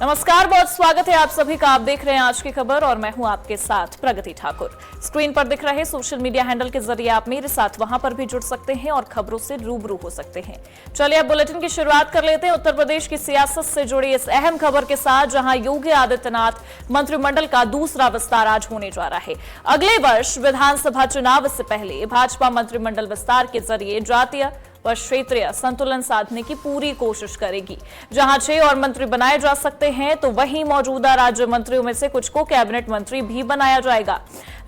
नमस्कार, बहुत स्वागत है आप सभी का। आप देख रहे हैं आज की खबर और मैं हूं आपके साथ प्रगति ठाकुर। स्क्रीन पर दिख रहे सोशल मीडिया हैंडल के जरिए आप मेरे साथ वहां पर भी जुड़ सकते हैं और खबरों से रूबरू हो सकते हैं। चलिए अब बुलेटिन की शुरुआत कर लेते हैं उत्तर प्रदेश की सियासत से जुड़ी इस अहम खबर के साथ, जहां योगी आदित्यनाथ मंत्रिमंडल का दूसरा विस्तार आज होने जा रहा है। अगले वर्ष विधानसभा चुनाव से पहले भाजपा मंत्रिमंडल विस्तार के जरिए जातीय व क्षेत्रीय संतुलन साधने की पूरी कोशिश करेगी। जहां 6 और मंत्री बनाए जा सकते हैं, तो वहीं मौजूदा राज्य मंत्रियों में से कुछ को कैबिनेट मंत्री भी बनाया जाएगा।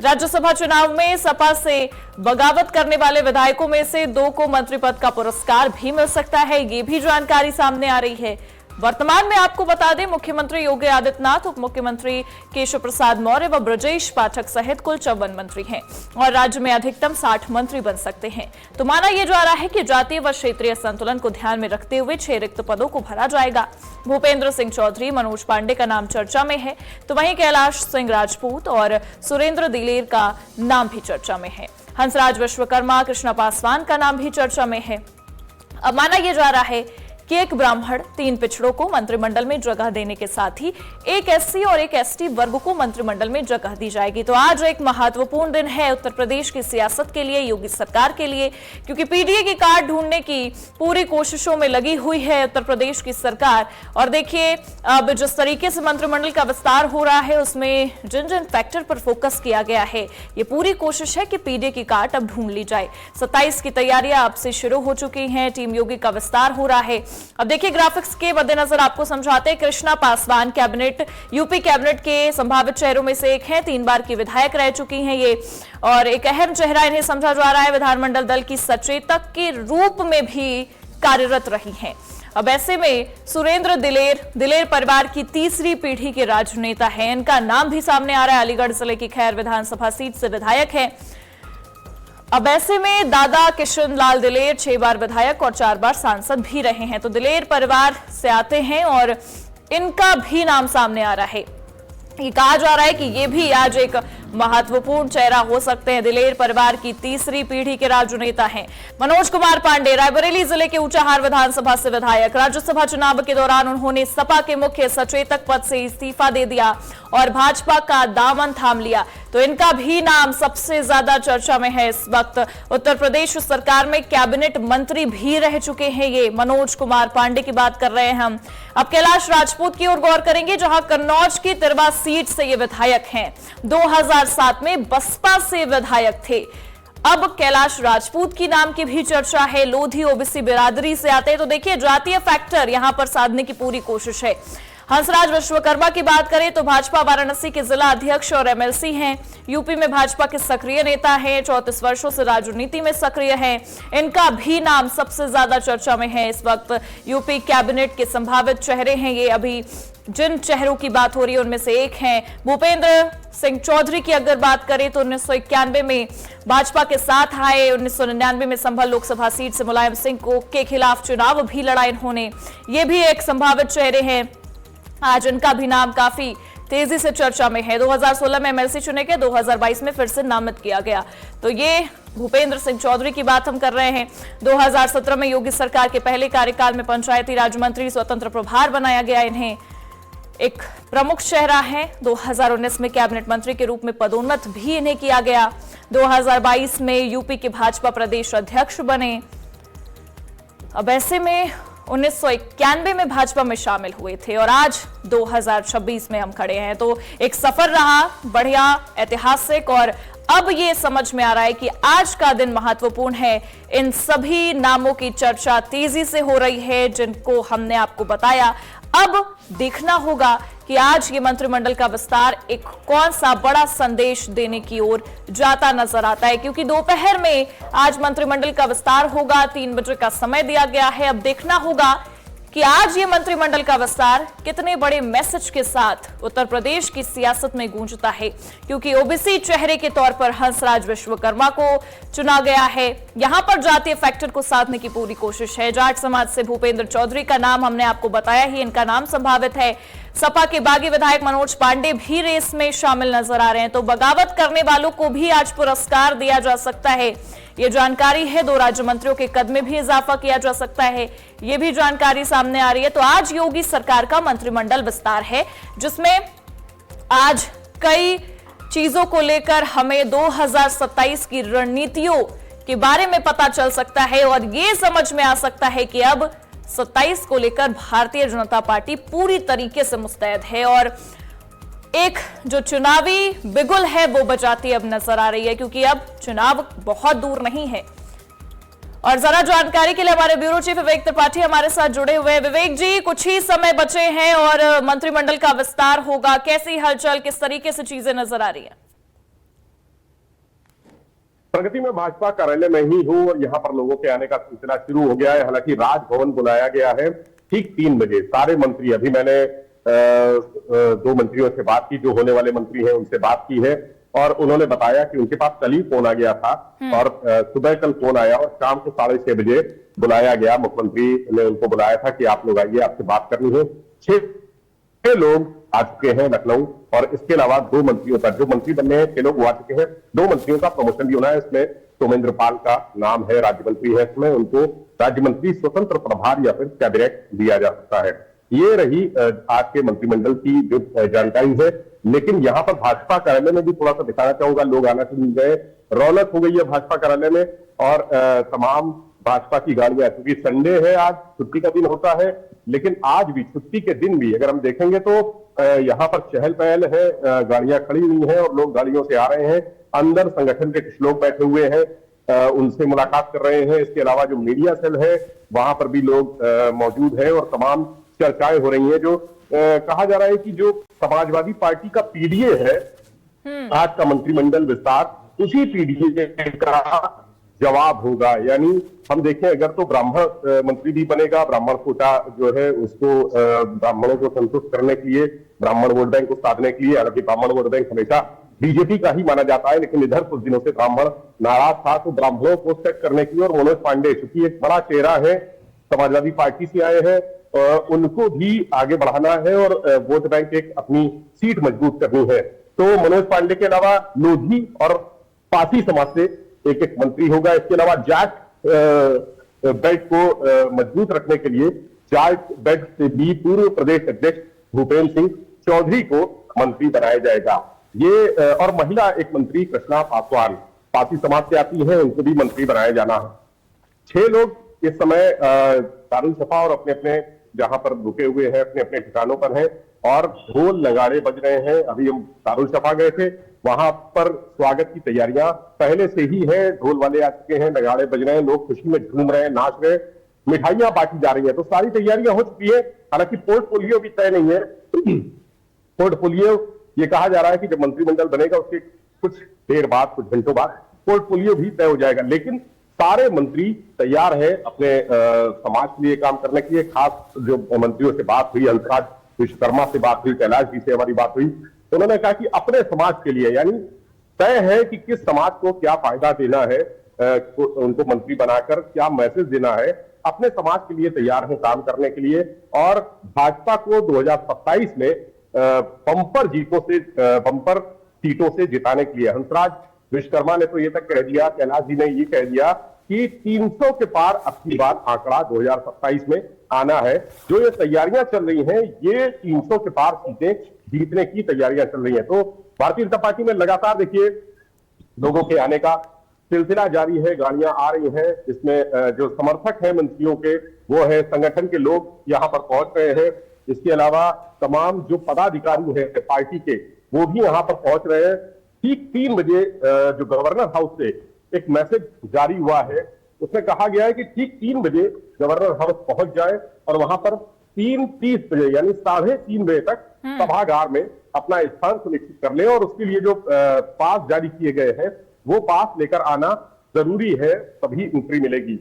राज्यसभा चुनाव में सपा से बगावत करने वाले विधायकों में से 2 को मंत्री पद का पुरस्कार भी मिल सकता है, ये भी जानकारी सामने आ रही है। वर्तमान में आपको बता दें, मुख्यमंत्री योगी आदित्यनाथ, उप मुख्यमंत्री केशव प्रसाद मौर्य व ब्रजेश पाठक सहित कुल 54 मंत्री हैं और राज्य में अधिकतम 60 मंत्री बन सकते हैं। तो माना यह जा रहा है कि जातीय व क्षेत्रीय संतुलन को ध्यान में रखते हुए 6 रिक्त पदों को भरा जाएगा। भूपेंद्र सिंह चौधरी, मनोज पांडे का नाम चर्चा में है, तो वहीं कैलाश सिंह राजपूत और सुरेंद्र दिलेर का नाम भी चर्चा में है। हंसराज विश्वकर्मा, कृष्णा पासवान का नाम भी चर्चा में है। अब माना यह जा रहा है कि एक ब्राह्मण, 3 पिछड़ों को मंत्रिमंडल में जगह देने के साथ ही एक एससी और एक एसटी वर्ग को मंत्रिमंडल में जगह दी जाएगी। तो आज एक महत्वपूर्ण दिन है उत्तर प्रदेश की सियासत के लिए, योगी सरकार के लिए, क्योंकि पीडीए की कार्ड ढूंढने की पूरी कोशिशों में लगी हुई है उत्तर प्रदेश की सरकार। और देखिए, अब जिस तरीके से मंत्रिमंडल का विस्तार हो रहा है, उसमें जिन जिन फैक्टर पर फोकस किया गया है, ये पूरी कोशिश है कि पीडीए की कार्ड अब ढूंढ ली जाए। 27 की तैयारियां अब से शुरू हो चुकी हैं, टीम योगी का विस्तार हो रहा है। अब देखिए, ग्राफिक्स के मद्देनजर आपको समझाते हैं। कृष्णा पासवान यूपी कैबिनेट के संभावित चेहरों में से एक हैं, 3 बार की विधायक रह चुकी हैं ये, और एक अहम चेहरा इन्हें समझा जा रहा है। विधानमंडल दल की सचेतक के रूप में भी कार्यरत रही हैं। अब ऐसे में सुरेंद्र दिलेर परिवार की तीसरी पीढ़ी के राजनेता हैं, इनका नाम भी सामने आ रहा है। अलीगढ़ जिले की खैर विधानसभा सीट से विधायक है। अब ऐसे में दादा किशन लाल दिलेर 6 बार विधायक और 4 बार सांसद भी रहे हैं, तो दिलेर परिवार से आते हैं और इनका भी नाम सामने आ रहा है। ये कहा जा रहा है कि ये भी आज एक महत्वपूर्ण चेहरा हो सकते हैं। दिलेर परिवार की तीसरी पीढ़ी के राजनेता हैं। मनोज कुमार पांडे, रायबरेली जिले के ऊंचाहार विधानसभा से विधायक। राज्यसभा चुनाव के दौरान उन्होंने सपा के मुख्य सचेतक पद से इस्तीफा दे दिया और भाजपा का दामन थाम लिया, तो इनका भी नाम सबसे ज्यादा चर्चा में है। इस वक्त उत्तर प्रदेश सरकार में कैबिनेट मंत्री भी रह चुके हैं ये। मनोज कुमार पांडे की बात कर रहे हैं हम। अब कैलाश राजपूत की ओर गौर करेंगे, जहां कन्नौज की तिरवा सीट से ये विधायक हैं। 2007 में बसपा से विधायक थे। अब कैलाश राजपूत की नाम की भी चर्चा है। लोधी ओबीसी बिरादरी से आते हैं, तो देखिए जातीय फैक्टर यहां पर साधने की पूरी कोशिश है। हंसराज विश्वकर्मा की बात करें तो भाजपा वाराणसी के जिला अध्यक्ष और एमएलसी हैं। यूपी में भाजपा के सक्रिय नेता हैं, 34 वर्षों से राजनीति में सक्रिय हैं। इनका भी नाम सबसे ज्यादा चर्चा में है। इस वक्त यूपी कैबिनेट के संभावित चेहरे हैं ये। अभी जिन चेहरों की बात हो रही है उनमें से एक हैं भूपेंद्र सिंह चौधरी की अगर बात करें तो 1991 में भाजपा के साथ आए। 1999 में संभल लोकसभा सीट से मुलायम सिंह के खिलाफ चुनाव भी लड़ा इन्होंने। ये भी एक संभावित चेहरे हैं। आज इनका भी नाम काफी तेजी से चर्चा में है। 2016 में एमएलसी चुने गए, 2022 में फिर से नामित किया गया। तो ये भूपेंद्र सिंह चौधरी की बात हम कर रहे हैं। 2017 में योगी सरकार के पहले कार्यकाल में पंचायती राज मंत्री स्वतंत्र प्रभार बनाया गया, इन्हें एक प्रमुख चेहरा है। 2019 में कैबिनेट मंत्री के रूप में पदोन्नत भी इन्हें किया गया। 2022 में यूपी के भाजपा प्रदेश अध्यक्ष बने। अब ऐसे में 1991 में भाजपा में शामिल हुए थे और आज 2026 में हम खड़े हैं। तो एक सफर रहा बढ़िया, ऐतिहासिक, और अब ये समझ में आ रहा है कि आज का दिन महत्वपूर्ण है। इन सभी नामों की चर्चा तेजी से हो रही है, जिनको हमने आपको बताया। अब देखना होगा कि आज ये मंत्रिमंडल का विस्तार एक कौन सा बड़ा संदेश देने की ओर जाता नजर आता है, क्योंकि दोपहर में आज मंत्रिमंडल का विस्तार होगा। 3 बजे का समय दिया गया है। अब देखना होगा कि आज ये मंत्रिमंडल का विस्तार कितने बड़े मैसेज के साथ उत्तर प्रदेश की सियासत में गूंजता है, क्योंकि ओबीसी चेहरे के तौर पर हंसराज विश्वकर्मा को चुना गया है। यहां पर जातीय फैक्टर को साधने की पूरी कोशिश है। जाट समाज से भूपेंद्र चौधरी का नाम हमने आपको बताया ही, इनका नाम संभावित है। सपा के बागी विधायक मनोज पांडे भी रेस में शामिल नजर आ रहे हैं। तो बगावत करने वालों को भी आज पुरस्कार दिया जा सकता है। ये जानकारी है। 2 राज्य मंत्रियों के कद में भी इजाफा किया जा सकता है, ये भी जानकारी सामने आ रही है। तो आज योगी सरकार का मंत्रिमंडल विस्तार है, जिसमें आज कई चीजों को लेकर हमें 2027 की रणनीतियों के बारे में पता चल सकता है और यह समझ में आ सकता है कि अब 27 को लेकर भारतीय जनता पार्टी पूरी तरीके से मुस्तैद है और एक जो चुनावी बिगुल है वो बजाती अब नजर आ रही है, क्योंकि अब चुनाव बहुत दूर नहीं है। और जरा जानकारी के लिए हमारे ब्यूरो चीफ विवेक त्रिपाठी हमारे साथ जुड़े हुए हैं। विवेक जी, कुछ ही समय बचे हैं और मंत्रिमंडल का विस्तार होगा, कैसी हलचल, किस तरीके से चीजें नजर आ रही है? प्रगति में भाजपा कार्यालय में ही हूं और यहाँ पर लोगों के आने का सिलसिला शुरू हो गया है। हालांकि राजभवन बुलाया गया है ठीक 3 बजे। सारे मंत्री, अभी मैंने 2 मंत्रियों से बात की, जो होने वाले मंत्री हैं उनसे बात की है और उन्होंने बताया कि उनके पास कल ही फोन आ गया था और सुबह कल फोन आया और शाम को 6:30 बजे बुलाया गया। मुख्यमंत्री ने उनको बुलाया था कि आप लोग आइए, आपसे बात करनी है। 6 लोग आ चुके हैं लखनऊ और इसके अलावा 2 मंत्रियों का, जो मंत्री बनने हैं 6 लोग वो आ चुके हैं। 2 मंत्रियों का प्रमोशन भी होना है। इसमें सोमेंद्र पाल का नाम है, राज्य मंत्री है, इसमें उनको राज्य मंत्री स्वतंत्र प्रभार या फिर कैबिनेट दिया जा सकता है। ये रही आज के मंत्रिमंडल की जो जानकारी है। लेकिन यहाँ पर भाजपा कार्यालय में भी थोड़ा सा दिखाना चाहूंगा, लोग आना शुरू गए, रौनक हो गई है भाजपा कार्यालय में और तमाम भाजपा की गाड़ियां, क्योंकि संडे है, आज छुट्टी का दिन होता है, लेकिन आज भी छुट्टी के दिन भी अगर हम देखेंगे तो यहाँ पर चहल पहल है, गाड़ियां खड़ी हुई हैं और लोग गाड़ियों से आ रहे हैं। अंदर संगठन के कुछ लोग बैठे हुए हैं, उनसे मुलाकात कर रहे हैं। इसके अलावा जो मीडिया सेल है वहां पर भी लोग मौजूद है और तमाम चर्चाएं हो रही हैं। जो कहा जा रहा है कि जो समाजवादी पार्टी का पीडीए है, आज का मंत्रिमंडल विस्तार उसी पीडीए का जवाब होगा। यानी हम देखें, अगर तो ब्राह्मण मंत्री भी बनेगा, ब्राह्मण कोटा जो है उसको ब्राह्मणों को संतुष्ट करने के लिए, ब्राह्मण वोट बैंक को साधने के लिए, हालांकि ब्राह्मण वोट बैंक हमेशा बीजेपी का ही माना जाता है, लेकिन इधर कुछ दिनों से ब्राह्मण नाराज था, तो ब्राह्मणों को सेट करने की और मनोज पांडे, चूंकि एक बड़ा चेहरा है, समाजवादी पार्टी से आए हैं, उनको भी आगे बढ़ाना है और वोट बैंक एक अपनी सीट मजबूत करनी है। तो मनोज पांडे के अलावा लोधी और पासी समाज से एक मंत्री होगा। इसके अलावा जाट बेल्ट को मजबूत रखने के लिए जाट बेल्ट से भी पूर्व प्रदेश अध्यक्ष भूपेंद्र सिंह चौधरी को मंत्री बनाया जाएगा। ये और महिला एक मंत्री कृष्णा पासवान पासी समाज से आती हैं, उनको भी मंत्री बनाया जाना है। 6 लोग इस समय दारुल सफा और अपने अपने जहां पर रुके हुए हैं, अपने अपने ठिकानों पर हैं और ढोल नगाड़े बज रहे हैं। अभी हम दारुल सफा गए थे, वहां पर स्वागत की तैयारियां पहले से ही है, ढोल वाले आ चुके हैं, नगाड़े बज रहे हैं, लोग खुशी में झूम रहे हैं, नाच रहे हैं, मिठाइयां बांटी जा रही है, तो सारी तैयारियां हो चुकी है। हालांकि पोर्टफोलियो भी तय नहीं है। पोर्टफोलियो ये कहा जा रहा है कि जब मंत्रिमंडल बनेगा उसके कुछ देर बाद, कुछ घंटों बाद पोर्टफोलियो भी तय हो जाएगा। लेकिन सारे मंत्री तैयार है अपने समाज के लिए काम करने के लिए। खास जो मंत्रियों से बात हुई, हंसराज विश्वकर्मा से बात हुई, कैलाश जी से हमारी बात हुई, तो उन्होंने कहा कि अपने समाज के लिए, यानी तय है कि किस समाज को क्या फायदा देना है, उनको मंत्री बनाकर क्या मैसेज देना है, अपने समाज के लिए तैयार है काम करने के लिए। और भाजपा को 2027 में बंपर बंपर सीटों से जिताने के लिए हंसराज विश्वकर्मा ने तो ये तक कह दिया, कैलाश जी ने ये कह दिया कि 300 के पार अब की बार आंकड़ा 2027 में आना है। जो ये तैयारियां चल रही हैं, ये 300 के पार सीटें जीतने की तैयारियां चल रही हैं। तो भारतीय जनता पार्टी में लगातार देखिए लोगों के आने का सिलसिला जारी है, गाड़ियां आ रही हैं। इसमें जो समर्थक हैं मंत्रियों के वो है, संगठन के लोग यहाँ पर पहुंच रहे हैं। इसके अलावा तमाम जो पदाधिकारी हैं पार्टी के, वो भी यहाँ पर पहुंच रहे हैं। ठीक 3 बजे जो गवर्नर हाउस से एक मैसेज जारी हुआ है, उसमें कहा गया है कि ठीक 3 बजे गवर्नर हाउस पहुंच जाए और वहां पर 3:30 बजे यानी 3:30 बजे तक सभागार में अपना स्थान सुनिश्चित कर ले। और उसके लिए जो पास जारी किए गए हैं वो पास लेकर आना जरूरी है, तभी एंट्री मिलेगी।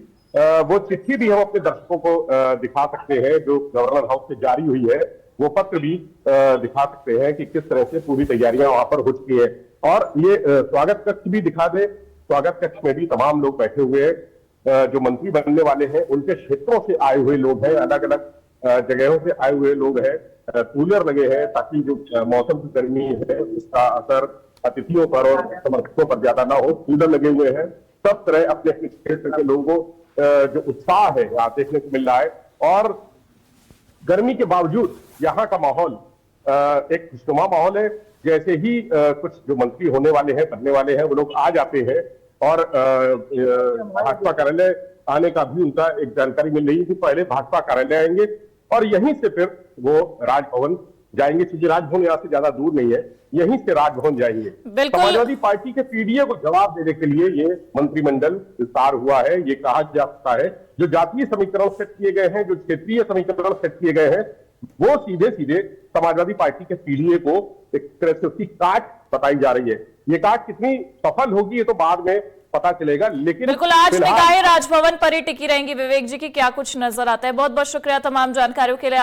वो चिट्ठी भी हम अपने दर्शकों को दिखा सकते हैं जो गवर्नर हाउस से जारी हुई है, वो पत्र भी दिखा सकते हैं कि किस तरह से पूरी तैयारियां वहां पर हो चुकी है। और ये स्वागत कक्ष भी दिखा दे, स्वागत कक्ष में भी तमाम लोग बैठे हुए हैं, जो मंत्री बनने वाले हैं उनके क्षेत्रों से आए हुए लोग हैं, अलग अलग जगहों से आए हुए लोग हैं। कूलर लगे हैं ताकि जो मौसम की गर्मी है उसका असर अतिथियों पर और समर्थकों पर ज्यादा ना हो, कूलर लगे हुए हैं। सब तरह अपने अपने क्षेत्र के लोगों को जो उत्साह है यहाँ देखने को मिल रहा है। और गर्मी के बावजूद यहाँ का माहौल एक खुशनुमा माहौल है। जैसे ही कुछ जो मंत्री होने वाले हैं, बनने वाले हैं, वो लोग आ जाते हैं और भाजपा कार्यालय आने का भी उनका एक जानकारी मिल रही है कि पहले भाजपा कार्यालय आएंगे और यहीं से फिर वो राजभवन जाएंगे, क्योंकि राजभवन यहाँ से ज्यादा दूर नहीं है, यहीं से राजभवन जाएंगे। बिल्कुल। समाजवादी पार्टी के पीडीए को जवाब देने के लिए ये मंत्रिमंडल विस्तार हुआ है। ये कहा जा सकता है जो जातीय समीकरण सेट किए गए हैं, जो क्षेत्रीय समीकरण सेट किए गए हैं, वो सीधे सीधे समाजवादी पार्टी के पीडीए को एक तरह से उसकी काट बताई जा रही है। ये काट कितनी सफल होगी ये तो बाद में पता चलेगा, लेकिन बिल्कुल आज निगाहें राजभवन पर ही टिकी रहेंगी। विवेक जी की क्या कुछ नजर आता है। बहुत बहुत शुक्रिया तमाम जानकारियों के लिए।